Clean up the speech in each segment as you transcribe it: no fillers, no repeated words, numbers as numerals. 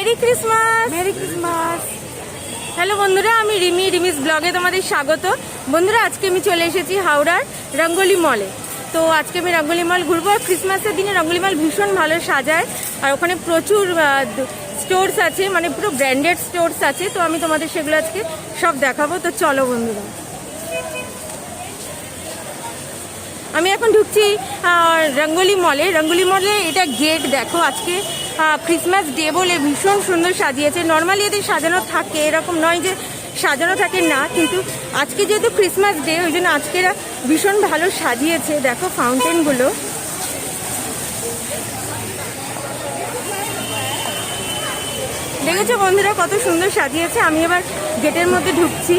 Merry Christmas. Merry Christmas. Hello বন্ধুরা, আমি রিমিস ব্লগে তোমাদের স্বাগত। বন্ধুরা, আজকে আমি চলে এসেছি হাওড়ার রঙ্গোলি মলে। তো আজকে আমি রঙ্গোলি মল ঘুরবো। ক্রিসমাসের দিনে রঙ্গোলি মল ভীষণ ভালো সাজায়, আর ওখানে প্রচুর স্টোরস আছে, মানে পুরো ব্র্যান্ডেড স্টোরস আছে। তো আমি তোমাদের সেগুলো আজকে সব দেখাবো। তো চলো বন্ধুরা, আমি এখন ঢুকছি রঙ্গোলি মলে। রঙ্গোলি মলে এটা গেট দেখো, আজকে ক্রিসমাস ডে বলে ভীষণ সুন্দর সাজিয়েছে। নর্মালি এদের সাজানো থাকে, এরকম নয় যে সাজানো থাকে না, কিন্তু আজকে যেহেতু ক্রিসমাস ডে ওই জন্য আজকে এরা ভীষণ ভালো সাজিয়েছে। দেখো ফাউন্টেনগুলো, দেখেছো বন্ধুরা কত সুন্দর সাজিয়েছে। আমি এবার গেটের মধ্যে ঢুকছি।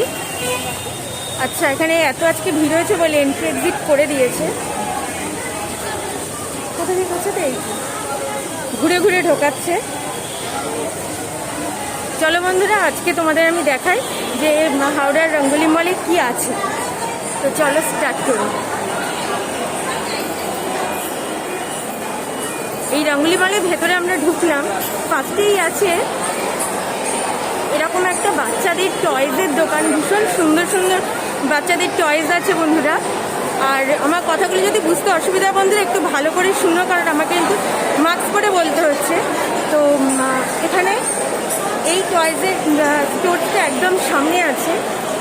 আচ্ছা, এখানে এত আজকে ভিড় হয়েছে বলে এন্ট্রি এক্সিট করে দিয়েছে। কোথা থেকে হচ্ছে তো, ঘুরে ঘুরে ঢোকাচ্ছে। চলো বন্ধুরা, আজকে তোমাদের আমি দেখাই যে হাওড়ার রঙ্গোলি মলে কি আছে। তো চলো স্টার্ট করি। এই রঙ্গোলি মলের ভেতরে আমরা ঢুকলাম। ফার্স্টেই আছে এরকম একটা বাচ্চাদের টয়েজের দোকান। ভীষণ সুন্দর সুন্দর বাচ্চাদের টয়েজ আছে বন্ধুরা। আর আমার কথাগুলো যদি বুঝতে অসুবিধা বন্ধুরা একটু ভালো করে শুনো, কারণ আমাকে কিন্তু মাস্ক পরে বলতে হচ্ছে। তো এখানে এই টয়েজের স্টোরটা একদম সামনে আছে।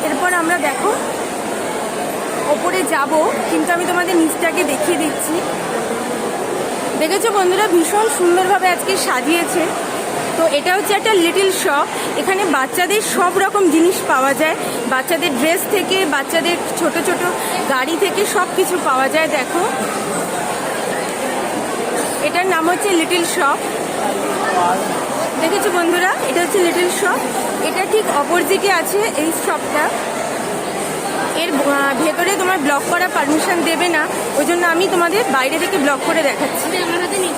এরপর আমরা দেখো ওপরে যাব, কিন্তু আমি তোমাদের নিচটাকে দেখিয়ে দিচ্ছি। দেখেছো বন্ধুরা, ভীষণ সুন্দরভাবে আজকে সাজিয়েছে। তো এটা হচ্ছে একটা লিটল শপ। এখানে বাচ্চাদের সব রকম জিনিস পাওয়া যায়, বাচ্চাদের ড্রেস থেকে বাচ্চাদের ছোট ছোট গাড়ি থেকে সব কিছু পাওয়া যায়। দেখো, এটার নাম হচ্ছে লিটল শপ। দেখেছো বন্ধুরা, এটা হচ্ছে লিটল শপ। এটা ঠিক অপোজিটে আছে এই শপটা। এর ভেতরে তোমার ব্লক করা পারমিশন দেবে না, ওই জন্য আমি তোমাদের বাইরে থেকে ব্লক করে দেখাচ্ছি। আমার হাতে নেই।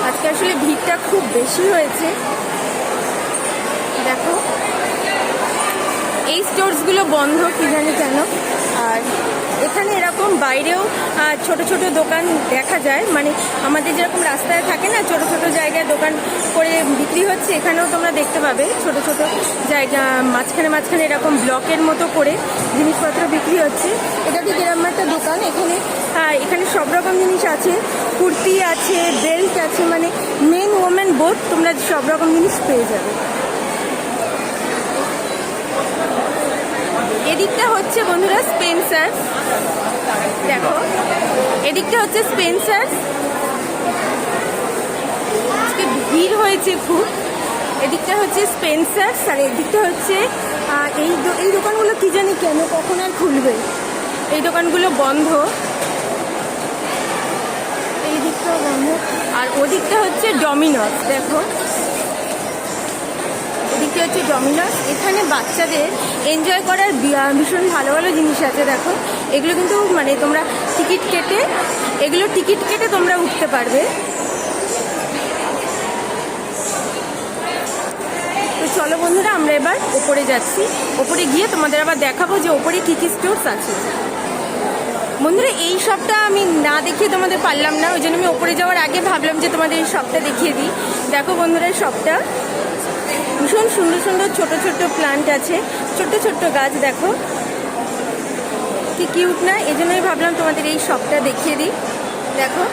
আজকে আসলে ভিড়টা খুব বেশি হয়েছে। দেখো এই স্টোরসগুলো বন্ধ, কি জানি কেন। আর এখানে এরকম বাইরেও ছোট ছোট দোকান দেখা যায়, মানে আমাদের যেরকম রাস্তায় থাকে না ছোট ছোট জায়গায় দোকান করে বিক্রি হচ্ছে, এখানেও তোমরা দেখতে পাবে ছোট ছোট জায়গা মাঝখানে মাঝখানে এরকম ব্লকের মতো করে জিনিসপত্র বিক্রি হচ্ছে। এটা ঠিক এরকম একটা দোকান। এখানে সব রকম জিনিস আছে, কুর্তি আছে, বেল্ট আছে, মানে মেন ওমেন বোথ তোমরা সব রকম জিনিস পেয়ে যাবে। এদিকটা হচ্ছে বন্ধুরা স্পেন্সার। দেখো এদিকটা হচ্ছে স্পেন্সার। আজকে ভিড় হয়েছে খুব। এদিকটা হচ্ছে স্পেন্সার, আর এদিকটা হচ্ছে এই দোকানগুলো কি জানি কেন কখন আর খুলবে। এই দোকানগুলো বন্ধ, এই দিকটাও বন্ধ। আর ওদিকটা হচ্ছে ডমিনোস। দেখো এদিকে হচ্ছে ডমিনোস। এখানে বাচ্চাদের এনজয় করার ভীষণ ভালো ভালো জিনিস আছে। দেখো এগুলো কিন্তু মানে তোমরা টিকিট কেটে তোমরা উঠতে পারবে। তো চলো বন্ধুরা, আমরা এবার ওপরে যাচ্ছি। ওপরে গিয়ে তোমাদের আবার দেখাবো যে ওপরে কী কী স্টোরস আছে। বন্ধুরা, এই শপটা আমি না দেখিয়ে তোমাদের পারলাম না, ওই জন্য আমি ওপরে যাওয়ার আগে ভাবলাম যে তোমাদের এই শপটা দেখিয়ে দিই। দেখো বন্ধুরা, এই শপটা ভীষণ সুন্দর সুন্দর ছোট ছোট প্লান্ট আছে, ছোট্ট ছোট্ট গাছ। দেখো কি কিউট না, এই জন্যই ভাবলাম তোমাদের এই শপটা দেখিয়ে দিই। দেখো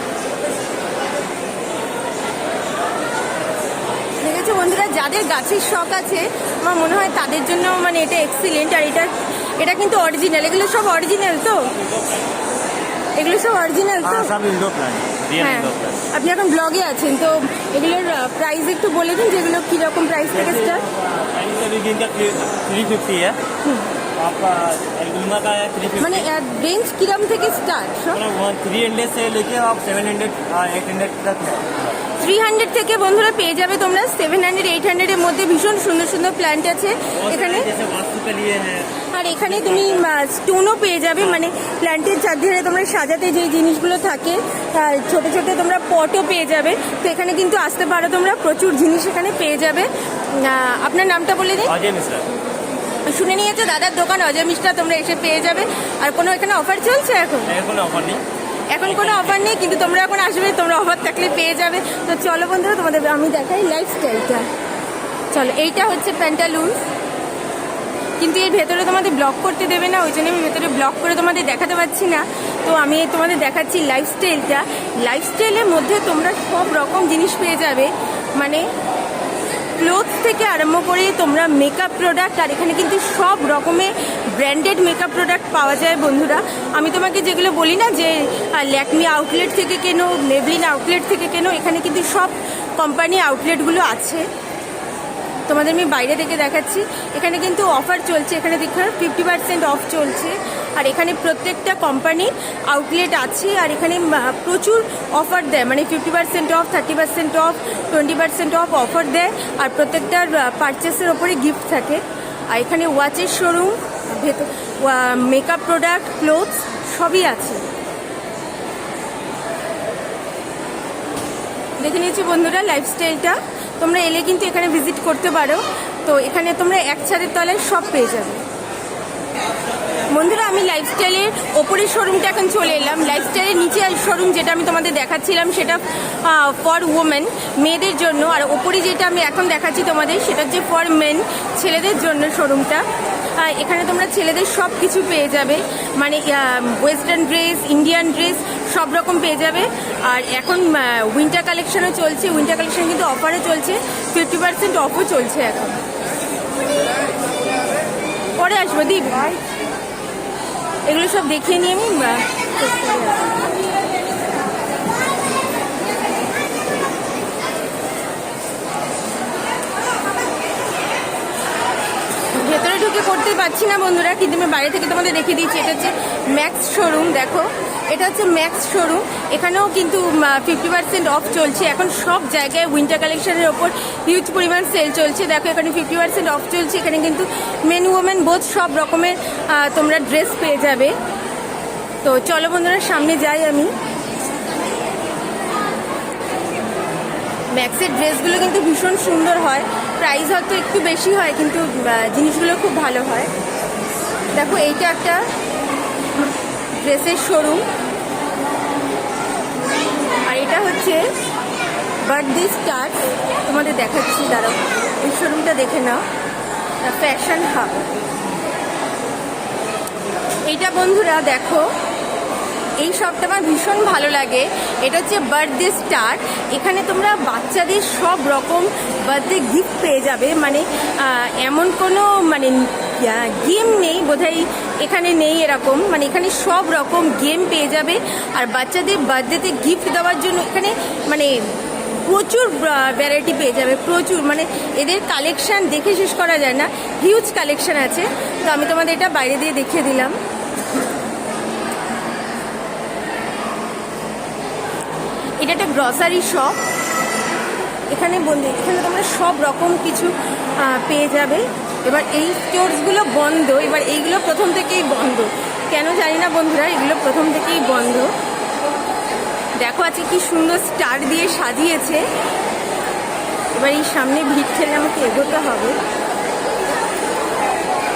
দেখেছো বন্ধুরা, যাদের গাছের শখ আছে আমার মনে হয় তাদের জন্য মানে এটা এক্সিলেন্ট। আর এটা কিন্তু অরিজিনাল, এগুলো সব অরিজিনাল। তো এগুলো সব অরিজিনাল তো? হ্যাঁ, আপনি এখন ব্লগে আছেন, তো এগুলোর প্রাইস একটু বলে দিন, যেগুলো কীরকম প্রাইস থেকে স্টার্ট? 350 মানে रेंज किरम থেকে স্টার্ট? 300 से लेके आप 700 800 तक है। 300 থেকে বন্ধুরা পেয়ে যাবে তোমরা 700 800 এর মধ্যে। ভীষণ সুন্দর সুন্দর প্ল্যান্ট আছে এখানে। আর এখানে তুমি স্টোনও পেয়ে যাবে, মানে প্ল্যান্টের চারধারে তোমরা সাজাতে যে জিনিসগুলো থাকে, ছোট ছোট তোমরা পটও পেয়ে যাবে। তো এখানে কিন্তু আসতে পারো তোমরা, প্রচুর জিনিস এখানে পেয়ে যাবে। আপনার নামটা বলে দিন। শুনে নিয়েছো দাদার দোকান অজয় মিষ্টা, তোমরা এসে পেয়ে যাবে। আর কোনো এখানে অফার চলছে এখন? কোনো অফার নেই, এখন কোনো অফার নেই, কিন্তু তোমরা এখন আসবে, তোমরা অফার থাকলে পেয়ে যাবে। তো চলো বন্ধুরা, তোমাদের আমি দেখাই লাইফস্টাইলটা। চলো, এইটা হচ্ছে প্যান্টালুন্স, কিন্তু এর ভেতরে তোমাদের ব্লক করতে দেবে না, ওই জন্য আমি ভেতরে ব্লক করে তোমাদের দেখাতে পারছি না। তো আমি তোমাদের দেখাচ্ছি লাইফস্টাইলটা। লাইফস্টাইলের মধ্যে তোমরা সব রকম জিনিস পেয়ে যাবে, মানে ক্লোথস থেকে আরম্ভ করে তোমরা মেকআপ প্রোডাক্ট, আর এখানে কিন্তু সব রকমের ব্র্যান্ডেড মেকআপ প্রোডাক্ট পাওয়া যায় বন্ধুরা। আমি তোমাকে যেগুলো বলি না যে ল্যাকমি আউটলেট থেকে কেনো, মেবলিন আউটলেট থেকে কেনো, এখানে কিন্তু সব কোম্পানি আউটলেটগুলো আছে। তোমাদের আমি বাইরে থেকে দেখাচ্ছি। এখানে কিন্তু অফার চলছে, এখানে দেখো 50% অফ চলছে। আর এখানে প্রত্যেকটা কোম্পানির আউটলেট আছে, আর এখানে প্রচুর অফার দেয়, মানে 50% অফ, 30% অফ, 20% অফ অফার দেয়। আর প্রত্যেকটার পারচেসের ওপরে গিফট থাকে। আর এখানে ওয়াচের শোরুম, ভেতর মেকআপ প্রোডাক্ট, ক্লোথস সবই আছে। দেখে নিয়েছি বন্ধুরা লাইফস্টাইলটা, তোমরা এলে কিন্তু এখানে ভিজিট করতে পারো। তো এখানে তোমরা এক ছাদের তলায় সব পেয়ে যাবে বন্ধুরা। আমি লাইফস্টাইলের ওপরের শোরুমটা এখন চলে এলাম। লাইফস্টাইলের নিচে শোরুম যেটা আমি তোমাদের দেখাচ্ছিলাম সেটা ফর ওমেন, মেয়েদের জন্য। আর ওপরে যেটা আমি এখন দেখাচ্ছি তোমাদের সেটা হচ্ছে ফর মেন, ছেলেদের জন্য শোরুমটা। এখানে তোমরা ছেলেদের সব কিছু পেয়ে যাবে, মানে ওয়েস্টার্ন ড্রেস, ইন্ডিয়ান ড্রেস সব রকম পেয়ে যাবে। আর এখন উইন্টার কালেকশনও চলছে, উইন্টার কালেকশন কিন্তু অফারে চলছে, 50% অফও চলছে এখন। পরে আসবো দীপ, এগুলো সব দেখিয়ে নিয়ে আমি ভেতরে ঢুকে করতে পারছি না বন্ধুরা, কিন্তু আমি বাইরে থেকে তোমাদের দেখিয়ে দিচ্ছি। এটা হচ্ছে ম্যাক্স শোরুম, দেখো এটা হচ্ছে ম্যাক্স শোরুম। এখানেও কিন্তু 50% অফ চলছে এখন। সব জায়গায় উইন্টার কালেকশনের ওপর হিউজ পরিমাণ সেল চলছে। দেখো এখানে 50% অফ চলছে। এখানে কিন্তু মেন ওমেন বোথ সব রকমের তোমরা ড্রেস পেয়ে যাবে। তো চলো বন্ধুরা, সামনে যাই আমি। ম্যাক্সের ড্রেসগুলো কিন্তু ভীষণ সুন্দর হয়, প্রাইস হয়তো একটু বেশি হয়, কিন্তু জিনিসগুলো খুব ভালো হয়। দেখো এইটা একটা ড্রেসের শোরুম, আর এটা হচ্ছে বার্থডে স্টার। তোমাদের দেখাচ্ছি, দাঁড়াও এই শোরুমটা দেখে নাও, ফ্যাশন হাব। এইটা বন্ধুরা দেখো, এই শপটা আমার ভীষণ ভালো লাগে। এটা হচ্ছে বার্থডে স্টার। এখানে তোমরা বাচ্চাদের সব রকম বার্থডে গিফট পেয়ে যাবে, মানে এমন কোনো মানে গেম নেই বোধহয় এখানে নেই এরকম, মানে এখানে সব রকম গেম পেয়ে যাবে। আর বাচ্চাদের বার্থডেতে গিফট দেওয়ার জন্য এখানে মানে প্রচুর ভ্যারাইটি পেয়ে যাবে, প্রচুর, মানে এদের কালেকশান দেখে শেষ করা যায় না, হিউজ কালেকশান আছে। তো আমি তোমাদের এটা বাইরে দিয়ে দেখিয়ে দিলাম। এটা একটা গ্রসারি শপ। এখানে এখানে তোমরা সব রকম কিছু পেয়ে যাবে। এবার এই স্টোরসগুলো বন্ধ, এবার এইগুলো প্রথম থেকেই বন্ধ, কেন জানি না বন্ধুরা, এগুলো প্রথম থেকেই বন্ধ। দেখো আছে কি সুন্দর স্টার দিয়ে সাজিয়েছে। এবার এই সামনে ভিড় ঠেলে আমাকে এগোতে হবে।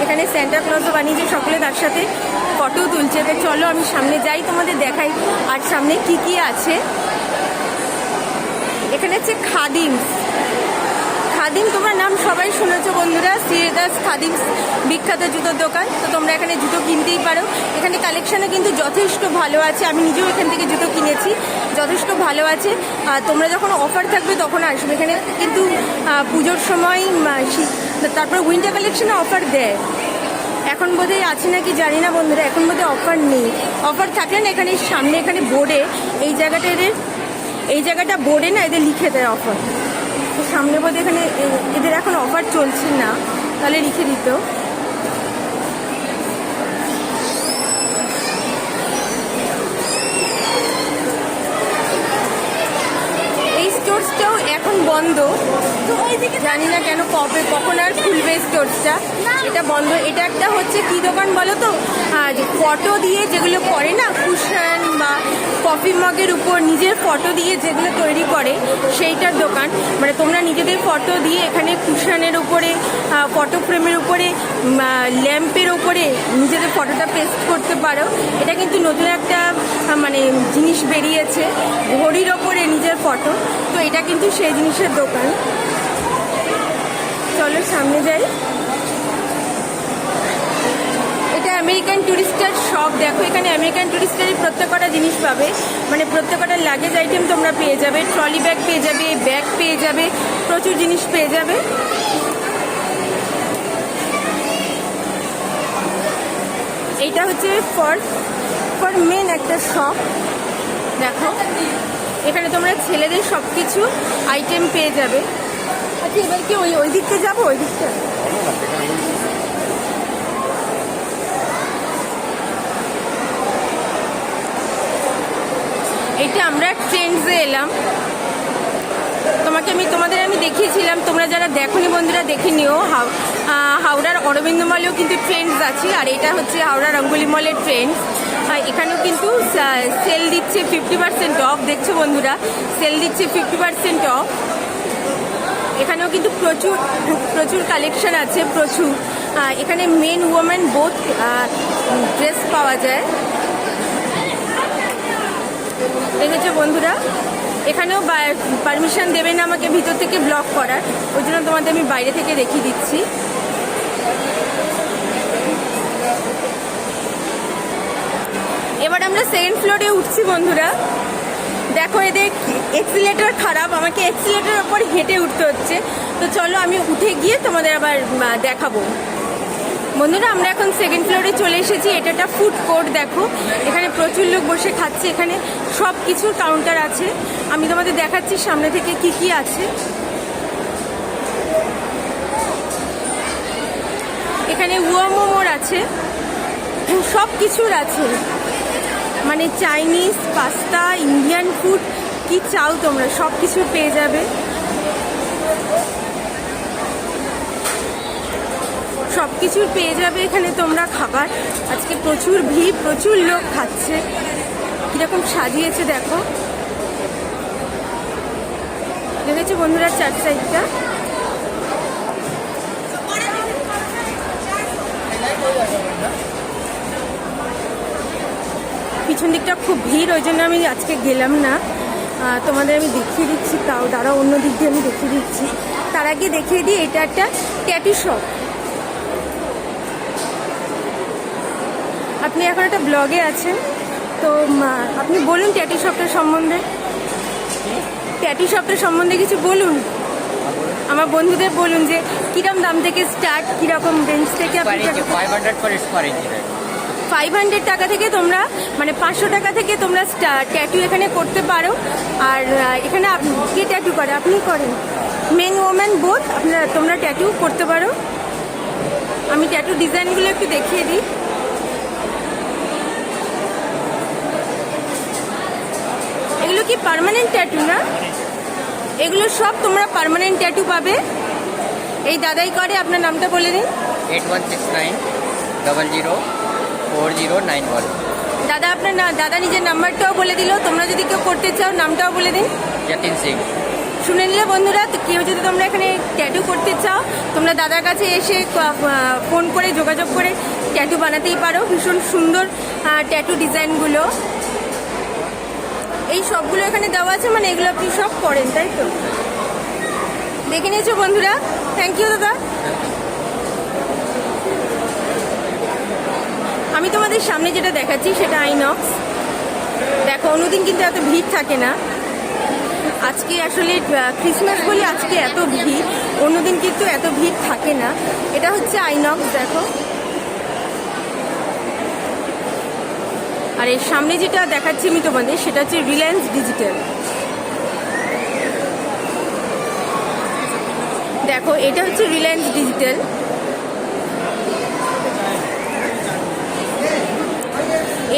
এখানে স্যান্টা ক্লজও বানিয়েছে, সকলে তার সাথে ফটো তুলছে। তো চলো আমি সামনে যাই, তোমাদের দেখাই আর সামনে কি কি আছে। এখানে হচ্ছে খাদিম। খাদিম তোমরা নাম সবাই শুনেছো বন্ধুরা, শ্রীদাস খাদিম বিখ্যাত জুতোর দোকান। তো তোমরা এখানে জুতো কিনতেই পারো। এখানে কালেকশানও কিন্তু যথেষ্ট ভালো আছে, আমি নিজেও এখান থেকে জুতো কিনেছি, যথেষ্ট ভালো আছে। তোমরা যখন অফার থাকবে তখন আসবে। এখানে কিন্তু পুজোর সময়, তারপর উইন্টার কালেকশানে অফার দেয়। এখন বোধহয় আছে নাকি জানি না বন্ধুরা, এখন বোধহয় অফার নেই। অফার থাকলে না এখানে সামনে এখানে বোর্ডে এই জায়গাটা বোর্ডে না এদের লিখে দেয় অফার। তো সামনে বোধ এখানে এদের এখন অফার চলছে না, তাহলে লিখে দিত। এই স্টোরসটাও এখন বন্ধ, জানি না কেন, কখন আর খুলবে স্টোরসটা, এটা বন্ধ। এটা একটা হচ্ছে কি দোকান বলো তো, ফটো দিয়ে যেগুলো করে না, কুশন বা কফি মগের উপর নিজের ফটো দিয়ে যেগুলো তৈরি করে সেইটার দোকান। মানে তোমরা নিজেদের ফটো দিয়ে এখানে কুশনের উপরে, ফটো ফ্রেমের উপরে, ল্যাম্পের উপরে নিজেদের ফটোটা পেস্ট করতে পারো। এটা কিন্তু নতুন একটা মানে জিনিস বেরিয়েছে, ঘড়ির ওপরে নিজের ফটো। তো এটা কিন্তু সেই জিনিসের দোকান। চলো সামনে যাই। এটা আমেরিকান টুরিস্টার শপ। দেখো এখানে আমেরিকান টুরিস্টারের প্রত্যেকটা জিনিস পাবে, মানে প্রত্যেকটা লাগেজ আইটেম তোমরা পেয়ে যাবে, ট্রলি ব্যাগ পেয়ে যাবে, ব্যাগ পেয়ে যাবে, প্রচুর জিনিস পেয়ে যাবে। এইটা হচ্ছে ফর মেন একটা শপ। দেখো এখানে তোমরা ছেলেদের সব কিছু আইটেম পেয়ে যাবে। আচ্ছা এবার কি ওই দিকটা যাবো? ওই দিকটা এইটা আমরা ট্রেন্ডসে এলাম। তোমাদের আমি দেখিয়েছিলাম, তোমরা যারা দেখোনি বন্ধুরা দেখে নিও। হাওড়ার অরবিন্দ মলেও কিন্তু ট্রেন্ডস আছে, আর এটা হচ্ছে হাওড়ার রঙ্গোলি মলের ট্রেন্ডস। এখানেও কিন্তু সেল দিচ্ছে 50% অফ। দেখছো বন্ধুরা, সেল দিচ্ছে 50% অফ। এখানেও কিন্তু প্রচুর কালেকশন আছে, প্রচুর। এখানে মেন ওমেন বোথ ড্রেস পাওয়া যায়। দেখেছো বন্ধুরা, এখানেও পারমিশন দেবে না আমাকে ভিতর থেকে ব্লক করার, ওই জন্য তোমাদের আমি বাইরে থেকে দেখিয়ে দিচ্ছি। এবার আমরা সেকেন্ড ফ্লোরে উঠছি বন্ধুরা। দেখো এদের এক্সিলেটর খারাপ, আমাকে এক্সিলেটরের ওপর হেঁটে উঠতে হচ্ছে। তো চলো আমি উঠে গিয়ে তোমাদের আবার দেখাবো। বন্ধুরা আমরা এখন সেকেন্ড ফ্লোরে চলে এসেছি। এটা একটা ফুড কোর্ট। দেখো এখানে প্রচুর লোক বসে খাচ্ছে, এখানে সব কিছুর কাউন্টার আছে। আমি তোমাদের দেখাচ্ছি সামনে থেকে কি কি আছে। এখানে মোমোর আছে, সব কিছুর আছে, মানে চাইনিজ, পাস্তা, ইন্ডিয়ান ফুড, কি চাও তোমরা সব কিছু পেয়ে যাবে। সব কিছুর পেয়ে যাবে এখানে তোমরা খাবার। আজকে প্রচুর ভিড়, প্রচুর লোক খাচ্ছে। কিরকম সাজিয়েছে দেখো, দেখেছো বন্ধুরা চার সাইডটা। পিছন দিকটা খুব ভিড়, ওই জন্য আমি আজকে গেলাম না। তোমাদের আমি দেখিয়ে দিচ্ছি, তাও দাঁড়া অন্য দিক দিয়ে আমি দেখিয়ে দিচ্ছি। তার আগে দেখিয়ে দিই, এটা একটা ট্যাটু শপ। আপনি এখন একটা ব্লগে আছেন, তো আপনি বলুন ট্যাটু শপটার সম্বন্ধে। ট্যাটু শপটার সম্বন্ধে কিছু বলুন, আমার বন্ধুদের বলুন যে কিরকম দাম থেকে স্টার্ট, কিরকম রেঞ্জ থেকে। 500 টাকা থেকে তোমরা, মানে 500 টাকা থেকে তোমরা ট্যাটু এখানে করতে পারো। আর এখানে কে ট্যাটু করে? আপনি করেন, মেন ওমেন বোথ তোমরা ট্যাটু করতে পারো। আমি ট্যাটু ডিজাইনগুলো একটু দেখিয়ে দিই। এগুলো কি পার্মানেন্ট ট্যাটু না? এগুলো সব তোমরা পার্মানেন্ট ট্যাটু পাবে। এই দাদাই করে, আপনার নামটা বলে দিন। 8169004091। দাদা আপনার দাদা নিজের নাম্বারটাও বলে দিল। তোমরা যদি কেউ করতে চাও নামটাও বলে দিন। যতীন সিং। শুনে নিলে বন্ধুরা, কেউ যদি তোমরা এখানে ট্যাটু করতে চাও, তোমরা দাদার কাছে এসে ফোন করে যোগাযোগ করে ট্যাটু বানাতেই পারো। ভীষণ সুন্দর ট্যাটু ডিজাইনগুলো, এই সবগুলো এখানে দেওয়া আছে। মানে এগুলো আপনি সব করেন, তাই তো? দেখে নিয়েছো বন্ধুরা, থ্যাংক ইউ দাদা। আমি তোমাদের সামনে যেটা দেখাচ্ছি সেটা আইনক্স। দেখো অন্যদিন কিন্তু এত ভিড় থাকে না, আজকে আসলে ক্রিসমাস বলে আজকে এত ভিড়, অন্যদিন কিন্তু এত ভিড় থাকে না। এটা হচ্ছে আইনক্স। দেখো, আর এর সামনে যেটা দেখাচ্ছি আমি তোমাদের, সেটা হচ্ছে রিলায়েন্স ডিজিটাল। দেখো এটা হচ্ছে রিলায়েন্স ডিজিটাল।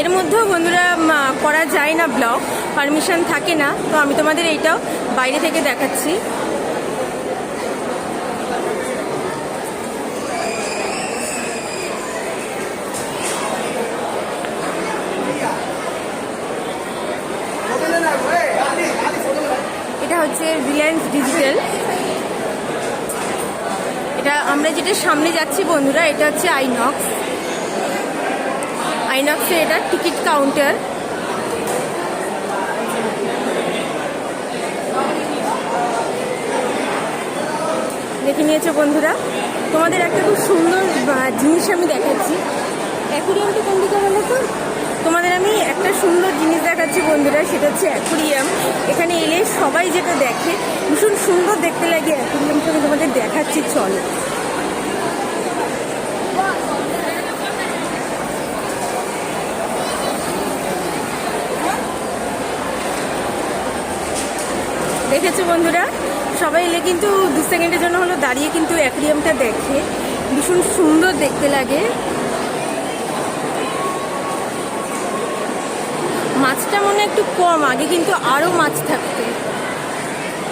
এর মধ্যেও বন্ধুরা করা যায় না ব্লগ, পারমিশন থাকে না। তো আমি তোমাদের এইটাও বাইরে থেকে দেখাচ্ছি। হচ্ছে রিলায়েন্স ডিজিটাল। এটা আমরা যেটা সামনে যাচ্ছি বন্ধুরা, এটা হচ্ছে আইনক্স। আইনক্সে এটা টিকিট কাউন্টার। দেখে নিয়েছো বন্ধুরা। তোমাদের একটা খুব সুন্দর জিনিস আমি দেখাচ্ছি। অ্যাকুরিয়ামটা কোন দিকে বলো তো? তোমাদের আমি একটা সুন্দর জিনিস দেখাচ্ছি বন্ধুরা, সেটা হচ্ছে অ্যাকুরিয়াম। এখানে এলে সবাই যেটা দেখে ভীষণ সুন্দর দেখতে লাগে। অ্যাকুরিয়ামটা আমি তোমাদের দেখাচ্ছি, চলো। দেখেছো বন্ধুরা, সবাই এলে কিন্তু 2 সেকেন্ডের জন্য হলো দাঁড়িয়ে কিন্তু অ্যাকুরিয়ামটা দেখে, ভীষণ সুন্দর দেখতে লাগে। মাছটা মনে হয় একটু কম, আগে কিন্তু আরও মাছ থাকতো।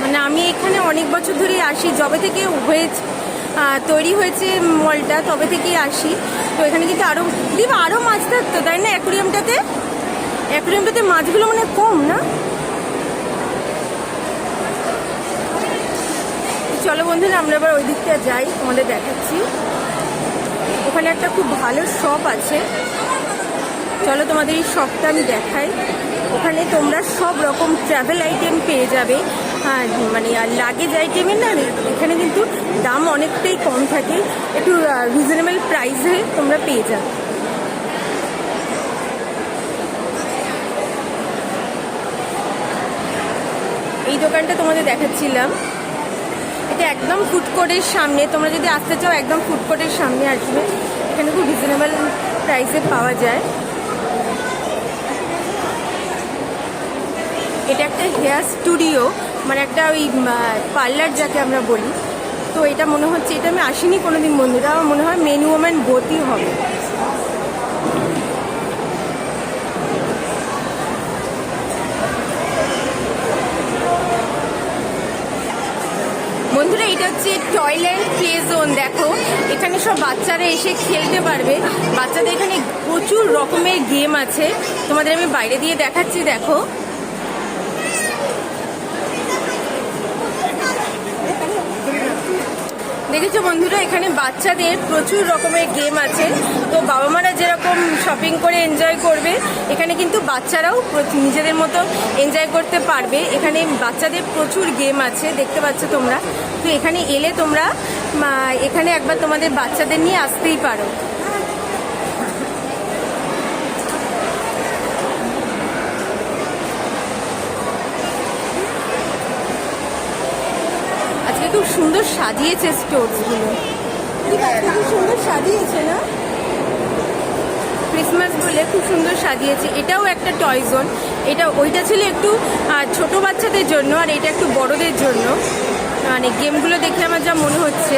মানে আমি এখানে অনেক বছর ধরেই আসি, যবে থেকে হয়েছে তৈরি হয়েছে মলটা তবে থেকেই আসি। তো এখানে কিন্তু আরও মাছ থাকতো, তাই না? অ্যাকুরিয়ামটাতে মাছগুলো মানে কম না? চলো বন্ধুরা, আমরা এবার ওই দিকটা যাই, তোমাদের দেখাচ্ছি। ওখানে একটা খুব ভালো শপ আছে, চলো তোমাদের এই শপটা আমি দেখাই। ওখানে তোমরা সব রকম ট্রাভেল আইটেম পেয়ে যাবে। মানে আর লাগেজ আইটেমের না এখানে কিন্তু দাম অনেকটাই কম থাকে, একটু রিজনেবল প্রাইসে তোমরা পেয়ে যাবে। এই দোকানটা তোমাদের দেখাচ্ছিলাম, এটা একদম ফুড কোর্টের সামনে। তোমরা যদি আসতে চাও একদম ফুড কোর্টের সামনে আসবে, এখানে খুব রিজনেবল প্রাইসে পাওয়া যায়। এটা একটা হেয়ার স্টুডিও, মানে একটা ওই পার্লার যাকে আমরা বলি। তো এটা মনে হচ্ছে, এটা আমি আসিনি কোনোদিন বন্ধুরা, আমার মনে হয় মেন ওম্যান বোথই হবে। বন্ধুরা এটা হচ্ছে টয়লেট প্লে জোন। দেখো এখানে সব বাচ্চারা এসে খেলতে পারবে। বাচ্চাদের এখানে প্রচুর রকমের গেম আছে, তোমাদের আমি বাইরে দিয়ে দেখাচ্ছি। দেখো দেখেছো বন্ধুরা, এখানে বাচ্চাদের প্রচুর রকমের গেম আছে। তো বাবা মারা যেরকম শপিং করে এনজয় করবে, এখানে কিন্তু বাচ্চারাও নিজেদের মতো এনজয় করতে পারবে। এখানে বাচ্চাদের প্রচুর গেম আছে, দেখতে পাচ্ছ তোমরা। তো এখানে এলে তোমরা এখানে একবার তোমাদের বাচ্চাদের নিয়ে আসতেই পারো। খুব সুন্দর সাজিয়েছে স্টোরগুলো, খুব সুন্দর সাজিয়েছে না? ক্রিসমাস বলে খুব সুন্দর সাজিয়েছে। এটাও একটা টয় জোন। ওইটা ছিল একটু ছোট বাচ্চাদের জন্য, আর এটা একটু বড়দের জন্য। মানে গেমগুলো দেখে আমার যা মনে হচ্ছে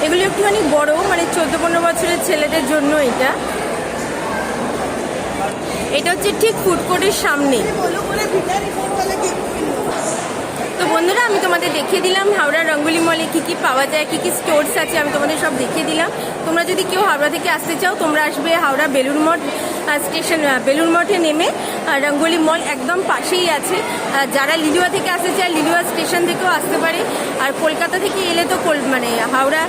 এগুলো একটুখানি বড়, মানে 14-15 বছরের ছেলেদের জন্য। এটা হচ্ছে ঠিক ফুড কোর্টের সামনে। তো বন্ধুরা আমি তোমাদের দেখিয়ে দিলাম হাওড়া রঙ্গোলি মলে কী কী পাওয়া যায়, কী কী স্টোরস আছে, আমি তোমাদের সব দেখিয়ে দিলাম। তোমরা যদি কেউ হাওড়া থেকে আসতে চাও, তোমরা আসবে হাওড়া বেলুড় মঠ স্টেশন। বেলুড় মঠে নেমে রঙ্গোলি মল একদম পাশেই আছে। যারা লিলুয়া থেকে আসতে চায় লিলুয়া স্টেশন থেকেও আসতে পারে। আর কলকাতা থেকে এলে তো মানে হাওড়া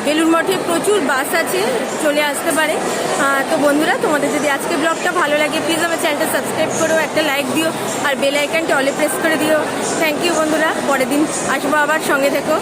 বেলুড় মঠে প্রচুর বাস আছে, চলে আসতে পারে। তো বন্ধুরা তোমাদের যদি আজকে ব্লগটা ভালো লাগে, প্লিজ আমার চ্যানেলটা সাবস্ক্রাইব করো, একটা লাইক দিও, আর বেল আইকনটা অলে প্রেস করে দিও। থ্যাংক ইউ বন্ধুরা, পরের দিন আসবো আবার, সঙ্গে থেকো।